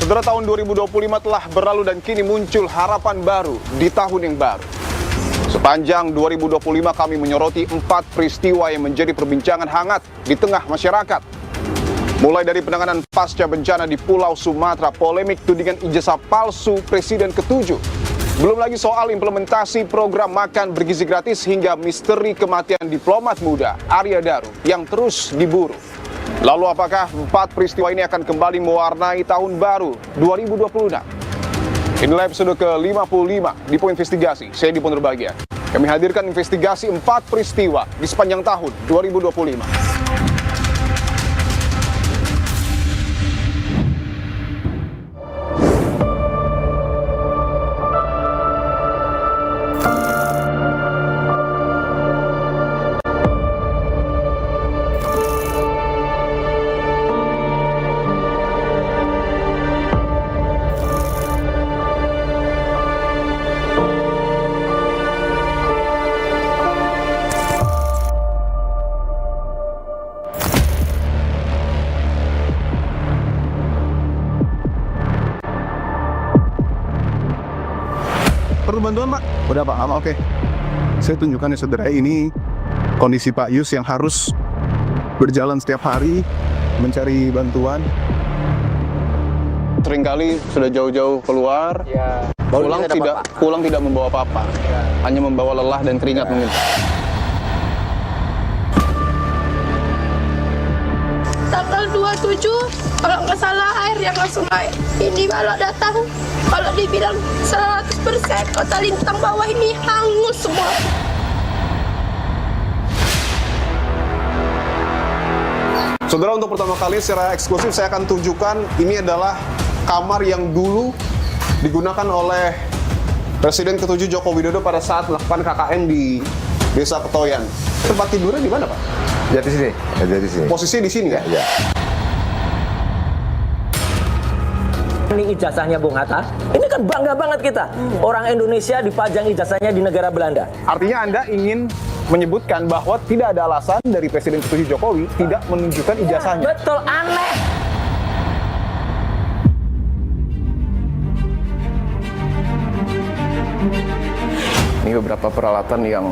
Saudara, tahun 2025 telah berlalu dan kini muncul harapan baru di tahun yang baru. Sepanjang 2025 kami menyoroti 4 peristiwa yang menjadi perbincangan hangat di tengah masyarakat. Mulai dari penanganan pasca bencana di Pulau Sumatera, polemik tudingan ijazah palsu Presiden ke-7. Belum lagi soal implementasi program makan bergizi gratis hingga misteri kematian diplomat muda Arya Daru yang terus diburu. Lalu apakah 4 peristiwa ini akan kembali mewarnai tahun baru 2026? Inilah episode ke-55 di Poin Investigasi. Saya Dipon Berbahagia. Kami hadirkan investigasi 4 peristiwa di sepanjang tahun 2025. Perlu bantuan, Pak? Udah, Pak. Oke. Saya tunjukkan ya, saudara, ini kondisi Pak Yus yang harus berjalan setiap hari mencari bantuan. Seringkali sudah jauh-jauh keluar, pulang tidak membawa apa-apa, hanya membawa lelah dan keringat mungkin. Tanggal 27, kalau nggak salah air yang langsung naik. Ini kalau datang, kalau dibilang 100%, kota Lintang bawah ini hangus semua. Saudara, untuk pertama kali secara eksklusif saya akan tunjukkan ini adalah kamar yang dulu digunakan oleh Presiden ke-7 Joko Widodo pada saat melakukan KKN di Desa Ketoyan. Tempat tidurnya di mana, Pak? Ya di sini. Posisi di sini ya? Ya. Ini ijazahnya Bung Hatta. Ini kan bangga banget kita. Orang Indonesia dipajang ijazahnya di negara Belanda. Artinya Anda ingin menyebutkan bahwa tidak ada alasan dari Presiden ke-7 Jokowi tidak menunjukkan ijazahnya. Betul, aneh. Ini beberapa peralatan yang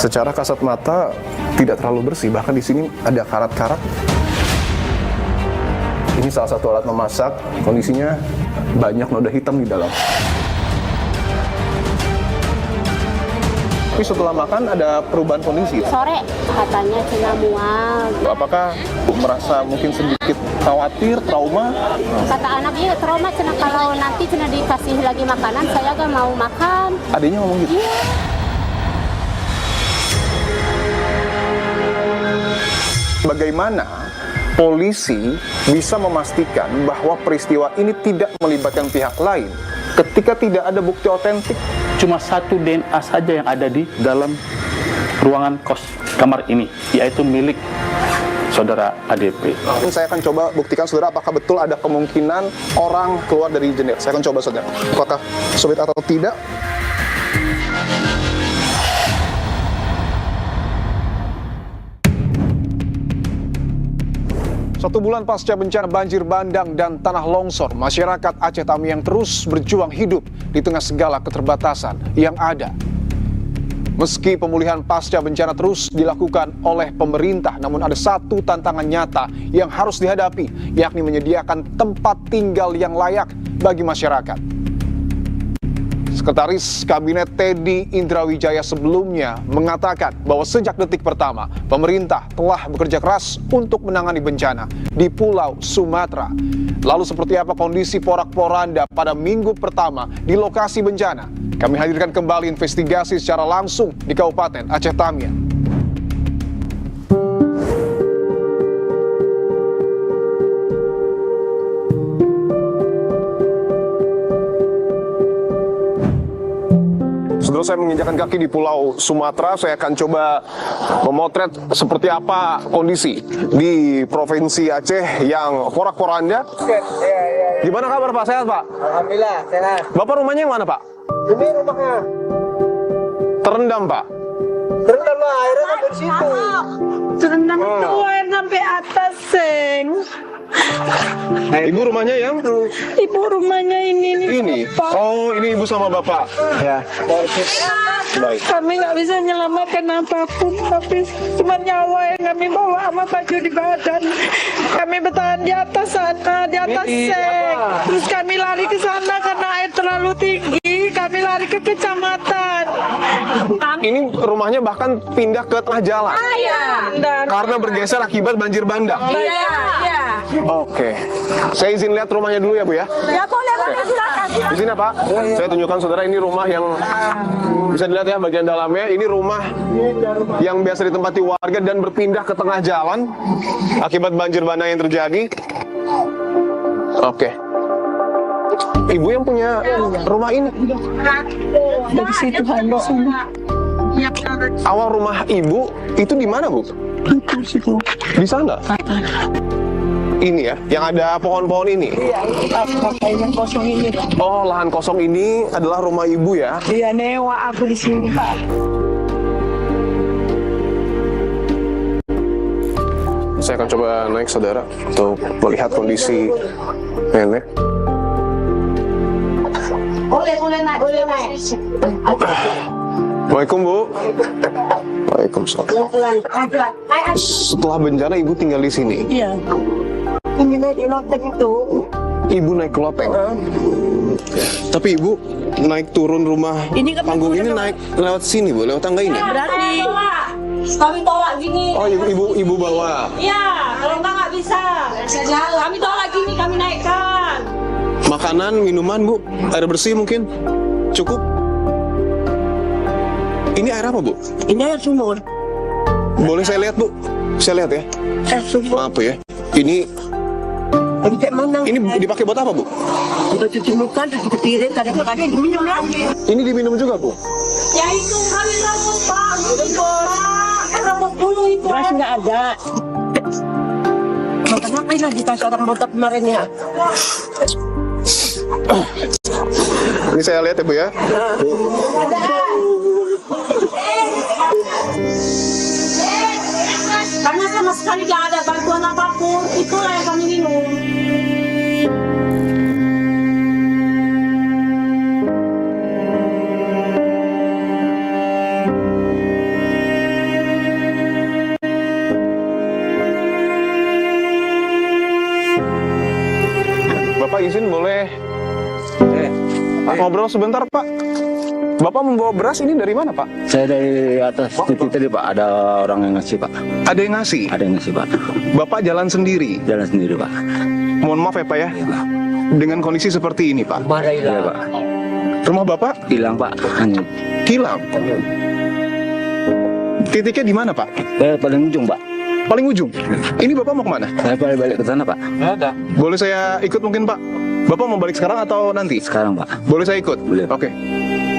secara kasat mata tidak terlalu bersih. Bahkan di sini ada karat-karat. Ini salah satu alat memasak. Kondisinya banyak noda hitam di dalam. Tapi setelah makan ada perubahan kondisi. Sore katanya cina mual. Apakah merasa mungkin sedikit khawatir, trauma? Kata anaknya trauma cina kalau nanti cina dikasih lagi makanan saya gak mau makan. Adanya ngomong gitu? Iya. Bagaimana polisi bisa memastikan bahwa peristiwa ini tidak melibatkan pihak lain ketika tidak ada bukti otentik? Cuma satu DNA saja yang ada di dalam ruangan kamar ini, yaitu milik saudara ADP. Saya akan coba buktikan, saudara, apakah betul ada kemungkinan orang keluar dari jendela. Saya akan coba, saudara, apakah sulit atau tidak. Satu bulan pasca bencana banjir bandang dan tanah longsor, masyarakat Aceh Tamiang terus berjuang hidup di tengah segala keterbatasan yang ada. Meski pemulihan pasca bencana terus dilakukan oleh pemerintah, namun ada satu tantangan nyata yang harus dihadapi, yakni menyediakan tempat tinggal yang layak bagi masyarakat. Sekretaris Kabinet Teddy Indrawijaya sebelumnya mengatakan bahwa sejak detik pertama, pemerintah telah bekerja keras untuk menangani bencana di Pulau Sumatera. Lalu seperti apa kondisi porak-poranda pada minggu pertama di lokasi bencana? Kami hadirkan kembali investigasi secara langsung di Kabupaten Aceh Tamiang. Saudara, saya menginjakan kaki di Pulau Sumatera. Saya akan coba memotret seperti apa kondisi di Provinsi Aceh yang porak-poranda. Gimana kabar, Pak? Sehat, Pak? Alhamdulillah, sehat. Bapak rumahnya yang mana, Pak? Ini rumahnya. Terendam, Pak? Terendam lah, airnya kan dari situ. Terendam itu air sampai atas, Seng. Ibu rumahnya yang Ibu rumahnya ini nih. ini. Pak. Oh, ini ibu sama bapak. Ya. Baik. Kami nggak bisa menyelamatkan apapun, tapi cuma nyawa yang kami bawa sama baju di badan. Kami bertahan di atas sana, di atas sek. Terus kami lari ke sana karena air terlalu tinggi. Kami lari ke kecamatan. Ini rumahnya bahkan pindah ke tengah jalan. Dan Karena bergeser akibat banjir bandang. iya. Oke. Saya izin lihat rumahnya dulu ya, Bu ya. Ya boleh, silakan. Di sini, Pak. Saya tunjukkan saudara, ini rumah yang bisa dilihat ya bagian dalamnya. Ini rumah yang biasa ditempati warga dan berpindah ke tengah jalan akibat banjir bandang yang terjadi. Oke. Ibu yang punya rumah ini. Dari situ handuk semua. Awal rumah ibu itu di mana, Bu? Di sana. Ini ya, yang ada pohon-pohon ini. Iya, yang kosong ini. Oh, lahan kosong ini adalah rumah ibu ya. Iya, newa aku di sini, Pak. Saya akan coba naik, saudara, untuk melihat kondisi nenek. Boleh naik. Assalamualaikum, Bu. Waalaikumsalam. Setelah bencana ibu tinggal di sini. Iya. Ini naik loteng itu. Ibu naik ke loteng. Tapi ibu naik turun rumah Ini kan panggung ini naik lewat sini, Bu, lewat tangga ini. Berarti Kami tolak gini. Oh, ibu bawa. Iya, kalau nggak bisa. Kami tolak gini, kami naikkan. Makanan, minuman, Bu, air bersih mungkin cukup. Ini air apa, Bu? ini air sumur. Boleh saya lihat, Bu? Saya lihat ya. Air sumur. Maaf ya. Ini Kayak mana? dipakai buat apa, Bu? Untuk cuci muka, terus ketirin, kadang-kadang diminum lagi. Ini diminum juga, Bu? Ya itu kami rambut Pak, rambut bulu itu. Beras nggak ada. Kenapa lagi kasih orang botak kemarin ya? Ini saya lihat ya, Bu ya. Karena sama sekali nggak ada bantuan apapun, itulah yang kami minum. Bapak izin boleh ngobrol sebentar, Pak? Bapak membawa beras ini dari mana, Pak? Saya dari atas titik tadi, Pak. Ada orang yang ngasih, Pak. Ada yang ngasih? Ada yang ngasih, Pak. Bapak jalan sendiri? Jalan sendiri, Pak. Mohon maaf ya, Pak ya. Iya, Pak. Dengan kondisi seperti ini, Pak. Iya, Pak. Rumah Bapak Hilang, Pak. Hanyut. hilang. Titiknya di mana, Pak? Saya paling ujung, Pak. Paling ujung. Ini Bapak mau kemana? Saya balik ke sana, Pak. Boleh saya ikut mungkin, Pak? Bapak mau balik sekarang atau nanti? Sekarang, Pak. Boleh saya ikut? Boleh. Oke.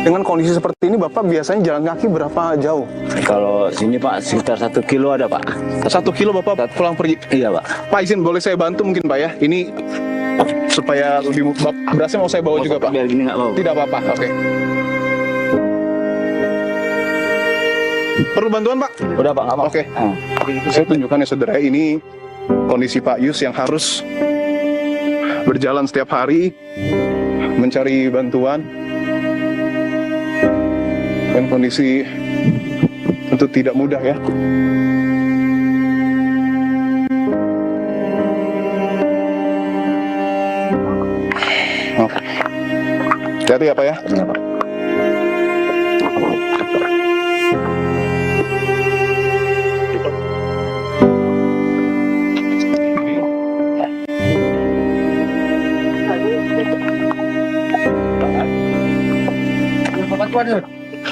Dengan kondisi seperti ini, Bapak biasanya jalan kaki berapa jauh? Kalau sini, Pak, sekitar 1 kilo ada, Pak. 1 kilo Bapak pulang pergi? Iya, Pak. Pak, izin boleh saya bantu mungkin, Pak ya? Ini supaya lebih berasnya mau saya bawa juga, Pak. Biar gini nggak mau. Tidak apa-apa, oke. Perlu bantuan, Pak? Udah, Pak. Nggak mau. Oke. Saya tunjukkan ya, saudara, ini kondisi Pak Yus yang harus berjalan setiap hari mencari bantuan. Dan kondisi tentu tidak mudah ya. Oke. Hati-hati ya, Pak ya. Iya, Pak.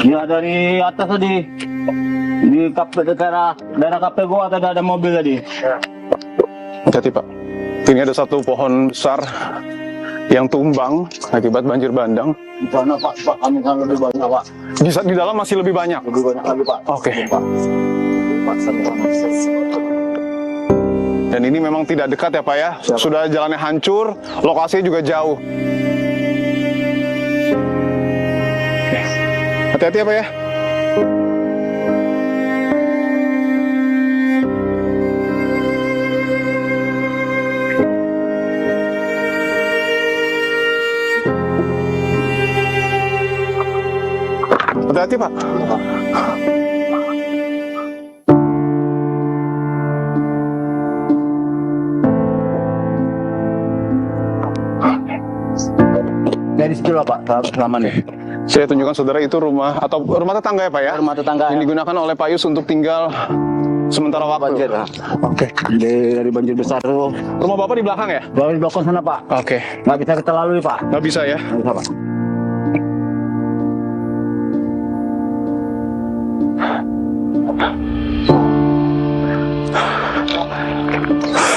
Ini ada di atas tadi. Di daerah KP gua ada mobil tadi. Hati-hati, Pak. Ini ada satu pohon besar yang tumbang akibat banjir bandang. Di sana, Pak, kami kan lebih banyak, Pak. Di dalam masih lebih banyak. Lebih banyak lagi, Pak. Oke. Pak. Dan ini memang tidak dekat ya, Pak ya. Sudah jalannya hancur, lokasinya juga jauh. Oke. Hati-hati ya, Pak ya. Hati-hati, Pak. Dari situ lah Pak, selama nih. Saya tunjukkan saudara itu rumah atau rumah tetangga ya Pak ya? Rumah tetangga. Yang digunakan oleh Pak Yus untuk tinggal sementara waktu. Banjir. Oke. Dari banjir besar tuh. Rumah Bapak di belakang ya? Di belakang sana Pak. Oke. Nggak bisa kita lalui Pak. Nggak bisa ya? Nggak bisa Pak.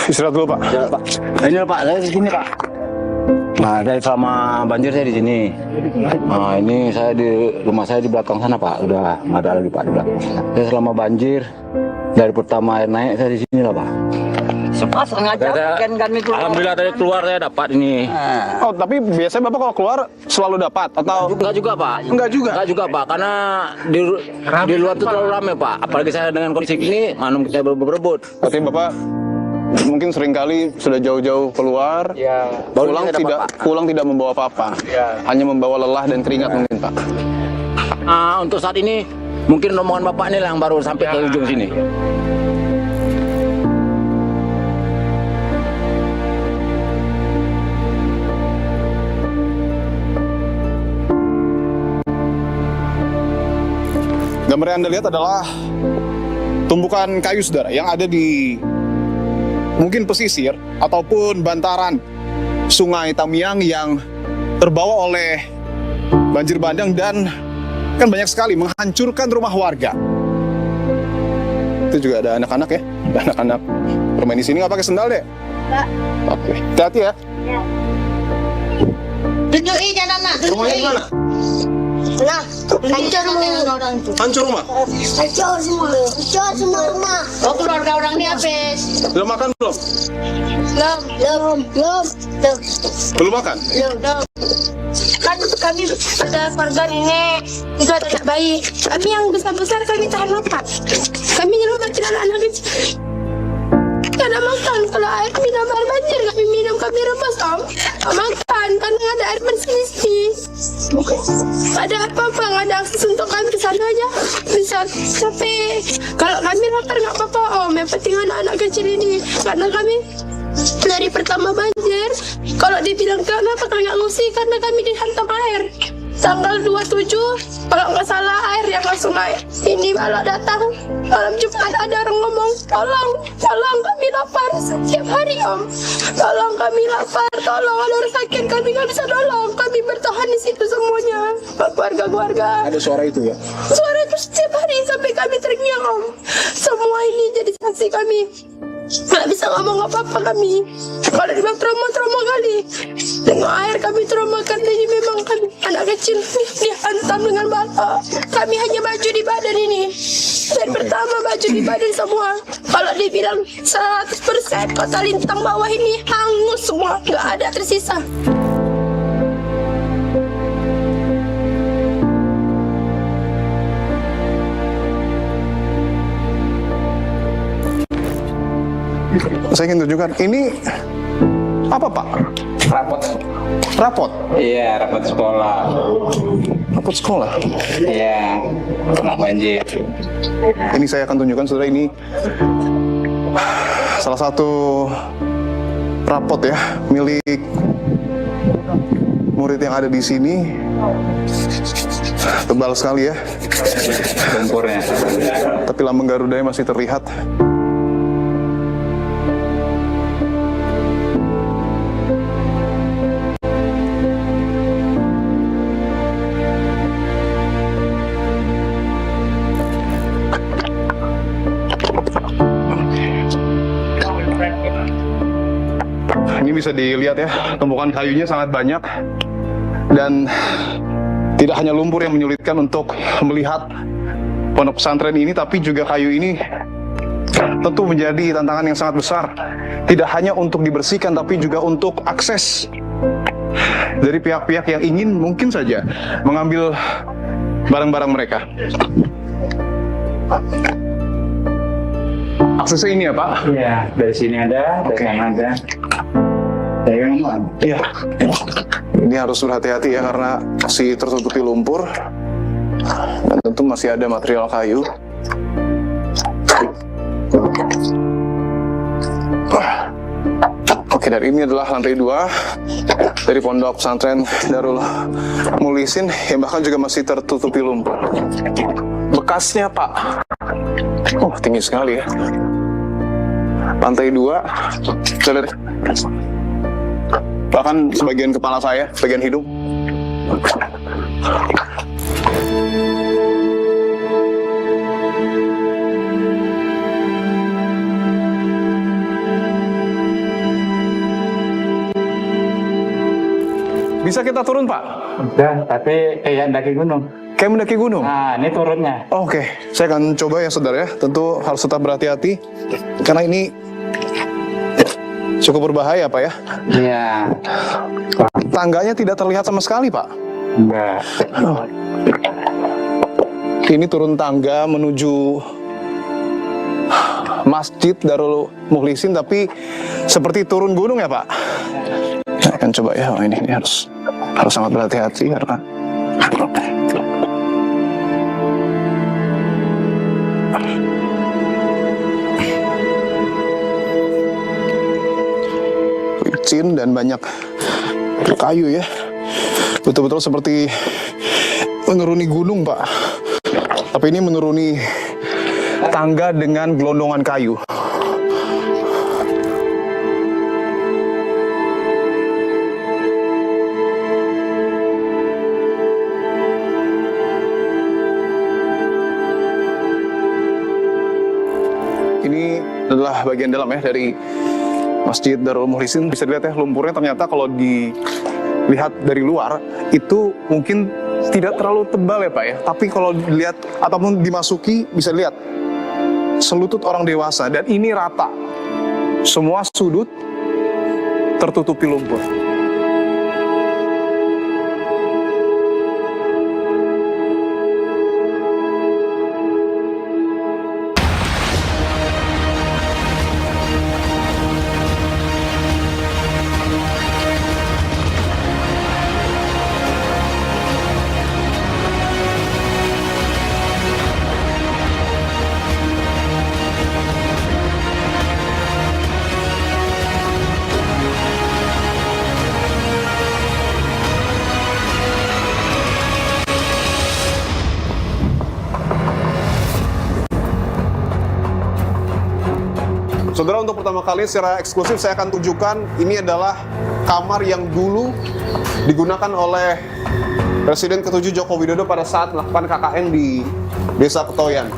Istirahat dulu Pak. Ya, Pak. Ini Pak, saya di sini Pak. Nah, dari selama banjir saya di sini. Nah, ini saya di rumah saya di belakang sana Pak. Udah nggak ada lagi Pak di belakang sana. Saya selama banjir dari pertama air naik saya di sini lah Pak. Pas sengaja kan kami keluar. Alhamdulillah tadi keluar saya dapat ini. Oh, tapi biasanya Bapak kalau keluar selalu dapat atau Enggak juga Pak. enggak juga? Enggak juga Pak, karena di luar itu terlalu ramai Pak. Apalagi saya dengan kondisi ini, manum kita berebut. Berarti Bapak mungkin seringkali sudah jauh-jauh keluar, pulang tidak membawa apa-apa, hanya membawa lelah dan keringat mungkin Pak. Untuk saat ini mungkin rombongan Bapak ini lah yang baru sampai ke ujung sini. Gambar yang Anda lihat adalah tumpukan kayu saudara yang ada di mungkin pesisir ataupun bantaran Sungai Tamiang yang terbawa oleh banjir bandang dan kan banyak sekali menghancurkan rumah warga. Itu juga ada anak-anak ya, ada anak-anak bermain di sini. Nggak pakai sendal deh? Nggak. Oke, hati-hati ya. Tunjukin jalan nak. Rumahnya di mana? Nah, hancur orang itu. Hancur rumah? Hancur semua rumah. Oh, keluarga orang ini habis. Sudah makan belum? Belum. Belum makan? Belum. Kan kami ada keluarga nenek, itu ada anak bayi. Kami yang besar-besar kami tahan makan. Kami nyelobatin anak-anak kecil. Tidak ada makan, kalau air minum air banjir kami minum, kami rebus om. Makan, karena nggak ada air bersih. Nggak ada apa-apa, nggak ada akses untuk kami ke sana aja. Bisa sampai, kalau kami lapar nggak apa-apa om, yang penting anak-anak kecil ini. Karena kami dari pertama banjir, kalau dibilang kenapa kami nggak ngungsi, karena kami dihantam air. Tanggal 27, kalau nggak salah air yang langsung naik. Ini malah datang, malam Jumat ada orang ngomong, tolong kami lapar setiap hari om. Tolong kami lapar, tolong ada orang sakit, kami nggak bisa tolong. Kami bertahan di situ semuanya, keluarga-keluarga. Ada suara itu ya? Suara itu setiap hari sampai kami teriak om. Semua ini jadi saksi kami. Nggak bisa ngomong apa-apa kami. Kalau dibilang trauma kali. Dengan air kami trauma karena ini memang kami anak kecil dihantam dengan bala. Kami hanya baju di badan ini. Dan pertama baju di badan semua. Kalau dibilang 100% kota Lintang bawah ini hangus semua. Nggak ada tersisa. Saya ingin tunjukkan, ini apa Pak? Rapot? Iya, rapot sekolah. Rapot sekolah? Iya, kena banjir. Ini saya akan tunjukkan saudara, ini salah satu rapot ya, milik murid yang ada di sini. Tebal sekali ya. Lumpurnya. Tapi lambang Garudanya masih terlihat. Ini bisa dilihat ya, tumpukan kayunya sangat banyak dan tidak hanya lumpur yang menyulitkan untuk melihat pondok pesantren ini, tapi juga kayu ini tentu menjadi tantangan yang sangat besar, tidak hanya untuk dibersihkan tapi juga untuk akses dari pihak-pihak yang ingin mungkin saja mengambil barang-barang mereka. Aksesnya ini ya Pak? Iya, dari sini ada, dari sana ada. Iya. Ini harus berhati-hati ya karena masih tertutupi lumpur. Dan tentu masih ada material kayu. Oke, dari ini adalah lantai 2 dari pondok pesantren Darul Muhlisin yang bahkan juga masih tertutupi lumpur. Bekasnya, Pak. Oh, tinggi sekali ya. Lantai 2, bisa lihat. Bahkan sebagian kepala saya, bagian hidung. Bisa kita turun, Pak? Udah, tapi kayak mendaki gunung. Kayak mendaki gunung? Nah, ini turunnya. Oke, saya akan coba ya saudara ya. Tentu harus tetap berhati-hati karena ini cukup berbahaya, Pak ya. Iya. Tangganya tidak terlihat sama sekali, Pak. Enggak. Oh. Ini turun tangga menuju Masjid Darul Muhlisin, tapi seperti turun gunung ya, Pak. Saya akan coba ya. Oh, ini harus sangat berhati-hati karena licin dan banyak kayu ya. Betul-betul seperti menuruni gunung, Pak. Tapi ini menuruni tangga dengan gelondongan kayu. Ini adalah bagian dalam ya dari Masjid Darul Muhlisin. Bisa dilihat ya, lumpurnya ternyata kalau dilihat dari luar itu mungkin tidak terlalu tebal ya, Pak ya. Tapi kalau dilihat ataupun dimasuki bisa lihat selutut orang dewasa, dan ini rata. Semua sudut tertutupi lumpur. Saudara, untuk pertama kali secara eksklusif saya akan tunjukkan ini adalah kamar yang dulu digunakan oleh Presiden ke-7 Joko Widodo pada saat melakukan KKN di Desa Petoyan.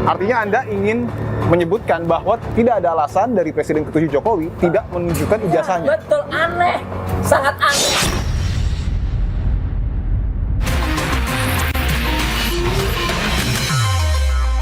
Artinya Anda ingin menyebutkan bahwa tidak ada alasan dari Presiden ke-7 Jokowi tidak menunjukkan ijazahnya. Betul, aneh, sangat aneh.